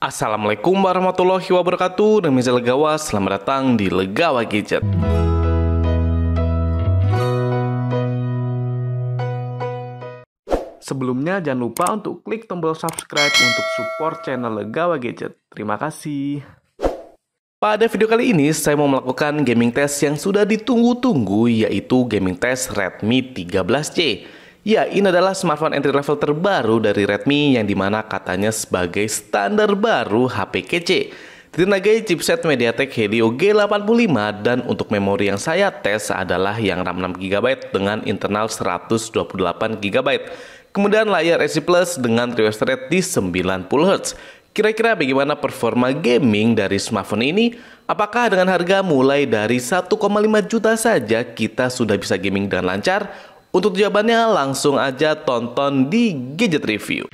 Assalamualaikum warahmatullahi wabarakatuh. Nama saya Legawa, selamat datang di Legawa Gadget. Sebelumnya jangan lupa untuk klik tombol subscribe untuk support channel Legawa Gadget. Terima kasih. Pada video kali ini saya mau melakukan gaming test yang sudah ditunggu-tunggu, yaitu gaming test Redmi 13C. Ya, ini adalah smartphone entry level terbaru dari Redmi yang dimana katanya sebagai standar baru HP kece. Ditenagai chipset MediaTek Helio G85 dan untuk memori yang saya tes adalah yang RAM 6GB dengan internal 128GB. Kemudian layar LCD Plus dengan refresh rate di 90Hz. Kira-kira bagaimana performa gaming dari smartphone ini? Apakah dengan harga mulai dari 1,5 juta saja kita sudah bisa gaming dengan lancar? Untuk jawabannya langsung aja tonton di Gadget Review.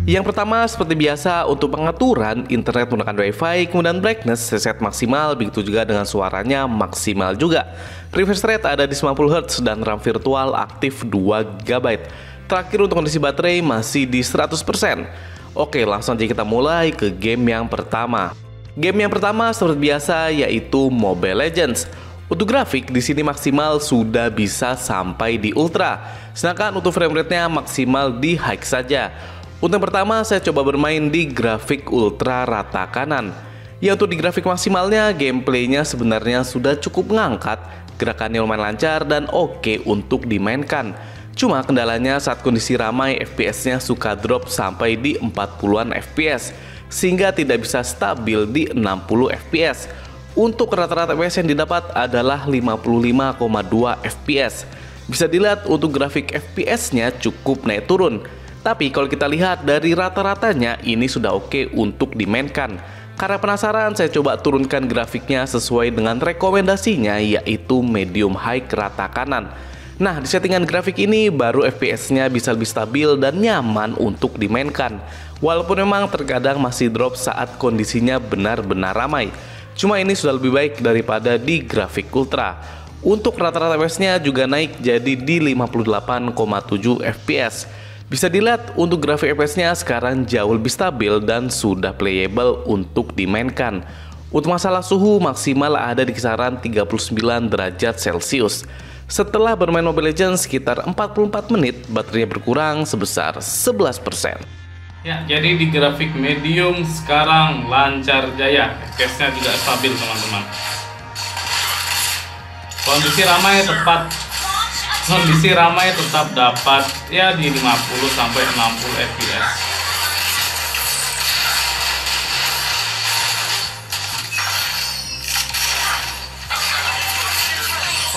Yang pertama seperti biasa untuk pengaturan internet menggunakan WiFi, kemudian brightness set maksimal, begitu juga dengan suaranya maksimal juga. Refresh rate ada di 90Hz dan RAM virtual aktif 2GB. Terakhir untuk kondisi baterai masih di 100%. Oke, langsung aja kita mulai ke game yang pertama. Game yang pertama seperti biasa yaitu Mobile Legends. Untuk grafik di sini maksimal sudah bisa sampai di ultra, sedangkan untuk frame rate-nya maksimal di high saja. Untuk yang pertama saya coba bermain di grafik ultra rata kanan. Ya, untuk di grafik maksimalnya gameplaynya sebenarnya sudah cukup ngangkat, gerakannya lumayan lancar dan oke untuk dimainkan. Cuma kendalanya saat kondisi ramai FPS-nya suka drop sampai di 40-an FPS, sehingga tidak bisa stabil di 60 FPS. Untuk rata-rata FPS yang didapat adalah 55,2 FPS. Bisa dilihat untuk grafik FPS-nya cukup naik turun. Tapi kalau kita lihat dari rata-ratanya ini sudah oke untuk dimainkan. Karena penasaran saya coba turunkan grafiknya sesuai dengan rekomendasinya, yaitu medium high rata kanan. Nah, di settingan grafik ini baru FPS-nya bisa lebih stabil dan nyaman untuk dimainkan. Walaupun memang terkadang masih drop saat kondisinya benar-benar ramai. Cuma ini sudah lebih baik daripada di grafik ultra. Untuk rata-rata FPS-nya juga naik jadi di 58,7 FPS. Bisa dilihat untuk grafik FPS-nya sekarang jauh lebih stabil dan sudah playable untuk dimainkan. Untuk masalah suhu maksimal ada di kisaran 39 derajat Celcius. Setelah bermain Mobile Legends sekitar 44 menit, baterainya berkurang sebesar 11%. Ya, jadi di grafik medium sekarang lancar jaya, FPS-nya juga stabil teman-teman. Kondisi ramai tetap dapat ya di 50 sampai 60 fps.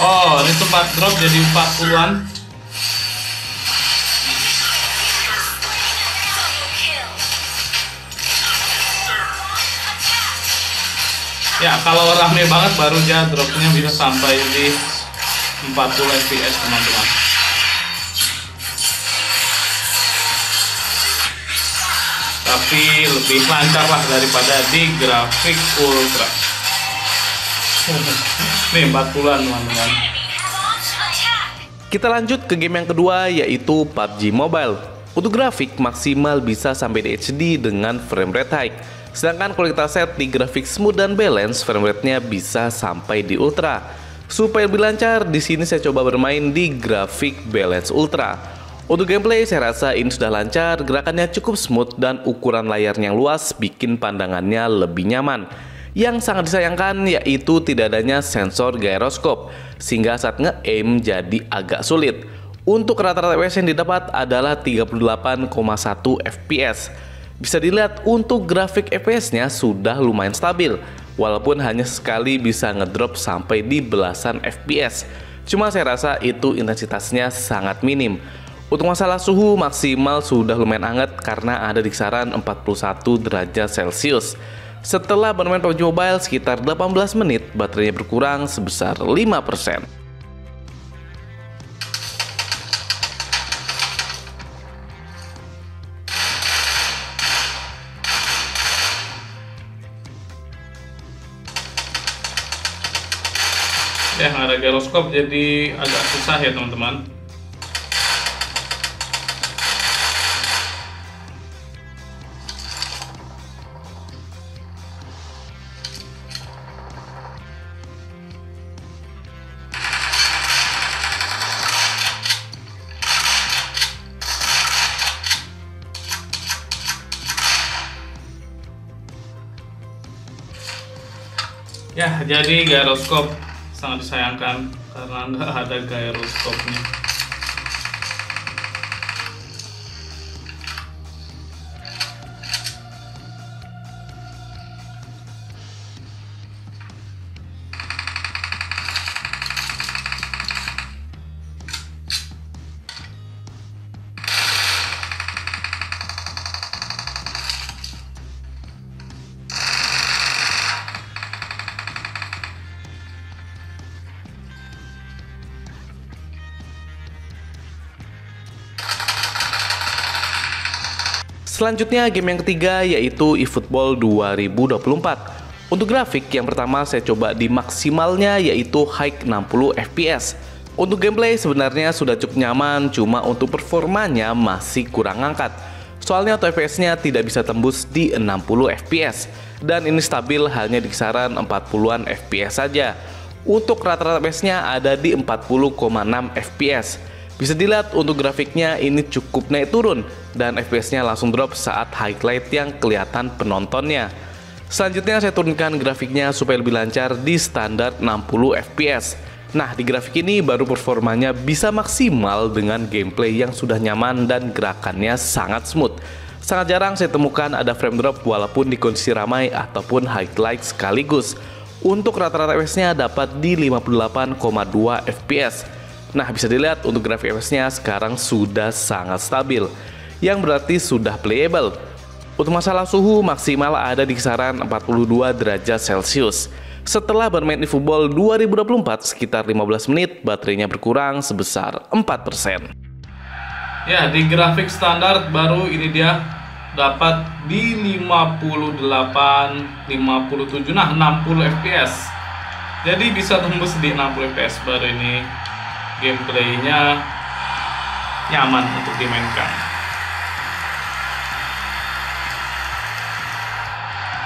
Oh, ini sempat drop jadi 40-an. Ya, kalau rame banget baru aja dropnya bisa sampai di 40 fps teman-teman. Tapi lebih lancar lah daripada di grafik ultra. Nih 40-an teman-teman. Kita lanjut ke game yang kedua yaitu PUBG Mobile. Untuk grafik maksimal bisa sampai di HD dengan frame rate high. Sedangkan kalau kita set di grafik smooth dan balance, frame rate-nya bisa sampai di ultra. Supaya lebih lancar, di sini saya coba bermain di grafik balance ultra. Untuk gameplay saya rasa ini sudah lancar, gerakannya cukup smooth dan ukuran layarnya yang luas bikin pandangannya lebih nyaman. Yang sangat disayangkan yaitu tidak adanya sensor gyroskop, sehingga saat nge-aim jadi agak sulit. Untuk rata-rata FPS yang didapat adalah 38,1 FPS. Bisa dilihat untuk grafik FPS-nya sudah lumayan stabil, walaupun hanya sekali bisa ngedrop sampai di belasan FPS. Cuma saya rasa itu intensitasnya sangat minim. Untuk masalah suhu maksimal sudah lumayan hangat karena ada di kisaran 41 derajat Celcius. Setelah bermain PUBG Mobile sekitar 18 menit, baterainya berkurang sebesar 5%. Ya, ada gyroskop jadi agak susah ya teman-teman. Ya, jadi gyroskop sangat disayangkan karena nggak ada gyroskopnya. Selanjutnya game yang ketiga yaitu eFootball 2024. Untuk grafik yang pertama saya coba di maksimalnya yaitu high 60 fps. Untuk gameplay sebenarnya sudah cukup nyaman, cuma untuk performanya masih kurang angkat. Soalnya auto FPS-nya tidak bisa tembus di 60 fps dan ini stabil hanya di kisaran 40-an fps saja. Untuk rata-rata FPS-nya ada di 40,6 fps. Bisa dilihat untuk grafiknya ini cukup naik turun dan FPS-nya langsung drop saat highlight yang kelihatan penontonnya. Selanjutnya saya turunkan grafiknya supaya lebih lancar di standar 60 FPS. Nah, di grafik ini baru performanya bisa maksimal dengan gameplay yang sudah nyaman dan gerakannya sangat smooth. Sangat jarang saya temukan ada frame drop walaupun di kondisi ramai ataupun highlight sekaligus. Untuk rata-rata FPS-nya dapat di 58,2 FPS. Nah, bisa dilihat untuk grafik FPS-nya sekarang sudah sangat stabil, yang berarti sudah playable. Untuk masalah suhu maksimal ada di kisaran 42 derajat Celcius. Setelah bermain di eFootball 2024 sekitar 15 menit, baterainya berkurang sebesar 4%. Ya, di grafik standar baru ini dia dapat di 58, 57, nah 60 fps. Jadi bisa tembus di 60 fps baru ini. Gameplaynya nyaman untuk dimainkan.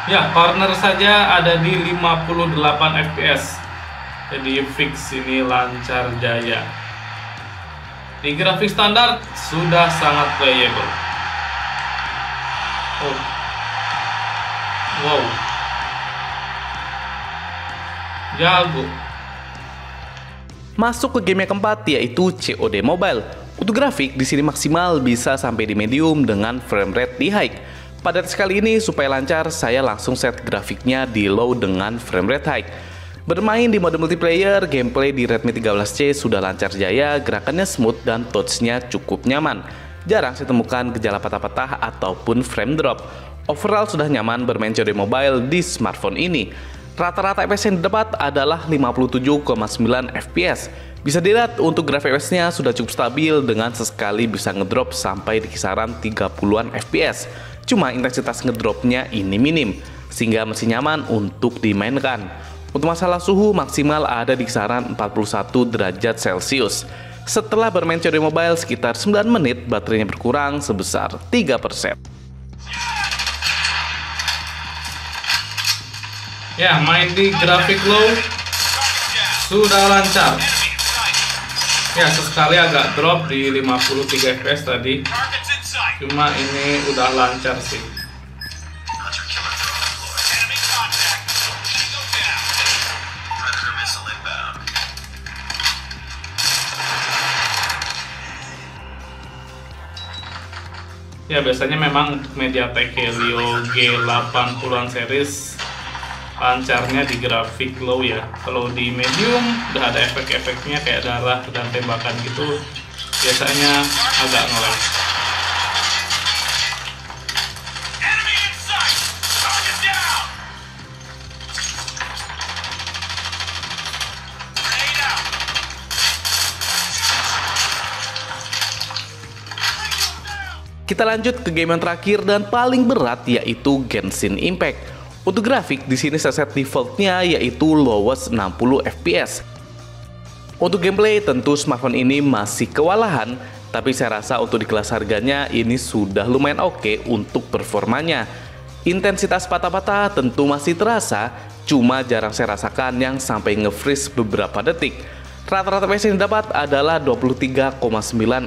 Ya, corner saja ada di 58 fps. Jadi fix ini lancar jaya. Di grafik standar sudah sangat playable. Oh. Wow. Jago. Masuk ke game yang keempat yaitu COD Mobile. Untuk grafik di sini maksimal bisa sampai di medium dengan frame rate di high. Pada tes kali ini supaya lancar saya langsung set grafiknya di low dengan frame rate high. Bermain di mode multiplayer, gameplay di Redmi 13C sudah lancar jaya, gerakannya smooth dan touch-nya cukup nyaman. Jarang saya temukan gejala patah-patah ataupun frame drop. Overall sudah nyaman bermain COD Mobile di smartphone ini. Rata-rata FPS yang didapat adalah 57,9 fps. Bisa dilihat untuk grafik FPS-nya sudah cukup stabil dengan sesekali bisa ngedrop sampai di kisaran 30-an fps. Cuma intensitas ngedropnya ini minim, sehingga masih nyaman untuk dimainkan. Untuk masalah suhu maksimal ada di kisaran 41 derajat Celcius. Setelah bermain COD Mobile sekitar 9 menit, baterainya berkurang sebesar 3%. Ya, main di grafik low sudah lancar. Ya, sesekali agak drop di 53 fps tadi. Cuma ini udah lancar sih. Ya, biasanya memang untuk MediaTek Helio G80-an series lancarnya di grafik low ya. Kalau di medium udah ada efek-efeknya kayak darah dan tembakan gitu, biasanya agak nge-lag. Kita lanjut ke game yang terakhir dan paling berat yaitu Genshin Impact. Untuk grafik di sini saya set defaultnya yaitu lowest 60 fps. Untuk gameplay tentu smartphone ini masih kewalahan, tapi saya rasa untuk di kelas harganya ini sudah lumayan oke untuk performanya. Intensitas patah-patah tentu masih terasa, cuma jarang saya rasakan yang sampai nge-freeze beberapa detik. Rata-rata FPS yang didapat adalah 23,9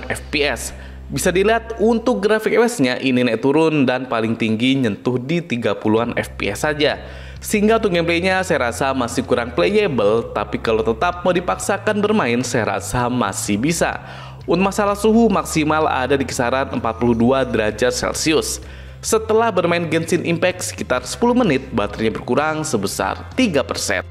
fps. Bisa dilihat untuk grafik FPS-nya ini naik turun dan paling tinggi nyentuh di 30-an fps saja. Sehingga untuk gameplaynya saya rasa masih kurang playable, tapi kalau tetap mau dipaksakan bermain saya rasa masih bisa. Untuk masalah suhu maksimal ada di kisaran 42 derajat Celcius. Setelah bermain Genshin Impact sekitar 10 menit, baterainya berkurang sebesar 3%.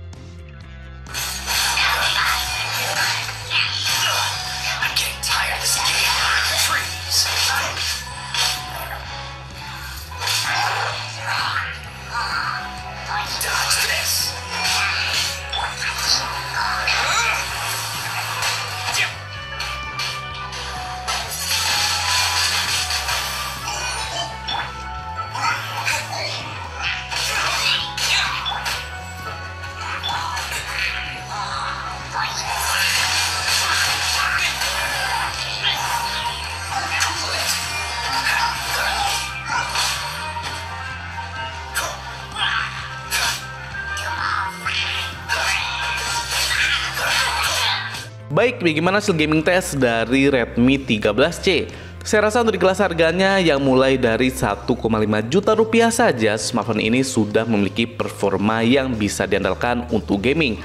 Baik, bagaimana hasil gaming test dari Redmi 13C? Saya rasa untuk di kelas harganya yang mulai dari 1,5 juta rupiah saja, smartphone ini sudah memiliki performa yang bisa diandalkan untuk gaming.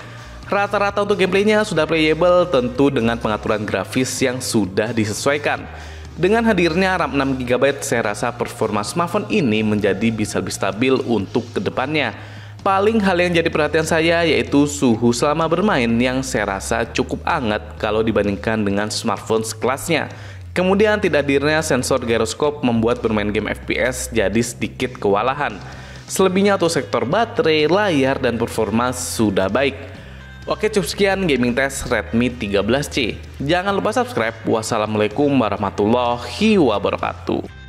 Rata-rata untuk gameplaynya sudah playable, tentu dengan pengaturan grafis yang sudah disesuaikan. Dengan hadirnya RAM 6GB, saya rasa performa smartphone ini menjadi bisa lebih stabil untuk kedepannya. Paling hal yang jadi perhatian saya yaitu suhu selama bermain yang saya rasa cukup hangat kalau dibandingkan dengan smartphone sekelasnya. Kemudian tidak hadirnya sensor gyroskop membuat bermain game FPS jadi sedikit kewalahan. Selebihnya untuk sektor baterai, layar, dan performa sudah baik. Oke, cukup sekian gaming test Redmi 13C. Jangan lupa subscribe. Wassalamualaikum warahmatullahi wabarakatuh.